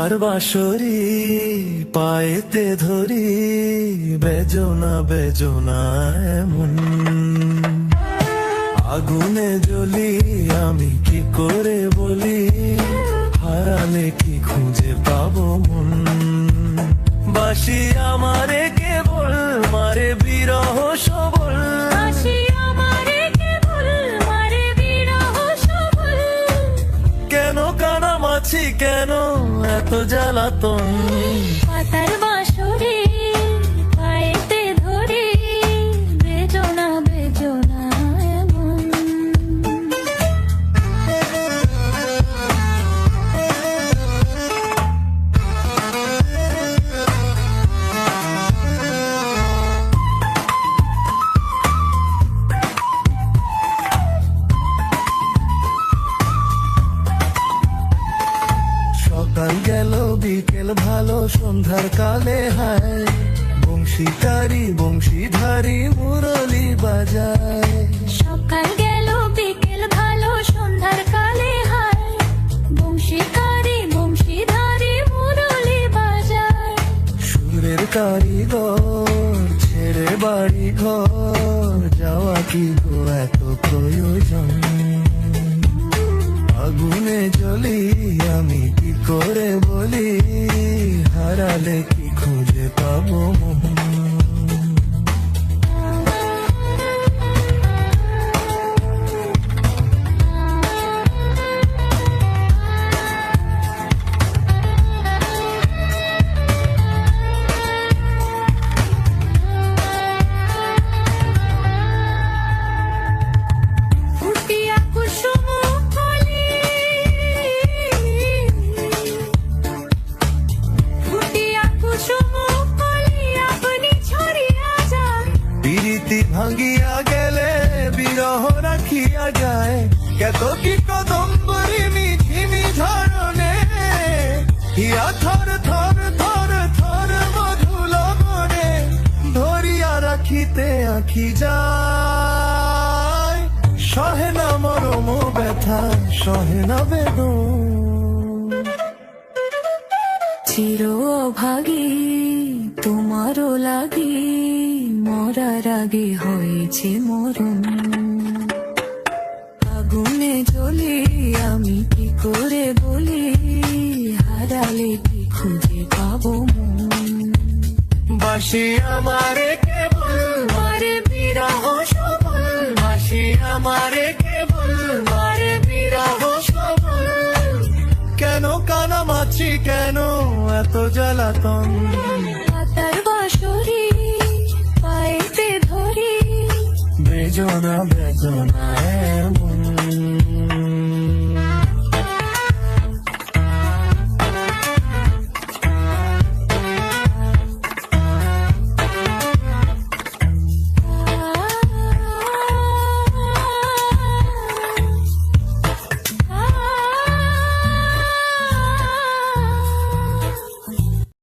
পাতার বাঁশরি পায়েতে ধরি, বেজনা বেজনা এমন আগুনে জ্বলি, আমি কি করে বলি, হারালে কি খুঁজে পাবো মন। বাসি আমারে কেবল মারে বিরহ সবল, কেন কানামাছি কেন এত জ্বালাতন। পাতার বাঁশরি পায়েতে ধরি, বেজনা বেজনা এমন। সকাল গেল বিকেল ভালো সন্ধ্যার কালে হায়, বংশীকারী বংশীধারী মুরলি বাজায়। সকাল গেল বিকেল ভালো সন্ধ্যার কালে হায়, বংশীকারী বংশীধারী মুরলি বাজায়। সুরের কারিগর ছেড়ে বাড়ি ঘর, যাওয়া কি গো এত প্রয়োজন। আগুনে জ্বলি আমি কি করে বলি, হারালে কি খুঁজে পাবো মন। ফুটিয়া কুসুম কলি, ফুটিয়া কুসুম কলি আপনি ছড়িয়া যান। প্রীতি ভাঙিয়া গেলে বিরহ রাখিয়া যায়, কত কি কদম্বরী মিঠিমি ধরনে, হিয়া থর থর থর থর মধু লগনে, ধরিয়া রাখিতে আঁখি যায়। সহে না মরম ব্যথা সহে না বেদন। চির অভাগী তোমারও লাগি, মরার আগে হয়েছে মরণ। আগুনে জ্বলি আমি কি করে বলি, হারালে কি খুঁজে পাবো মন। বাসি আমারে কেবল মারে বিরহ সবল, বাসি আমারে কেবল মারে বিরহ সবল, কেন কানামাছি কেন এত জ্বালাতন। পাতার বাঁশরি পায়েতে ধরি, বেজনা বেজনা এমন।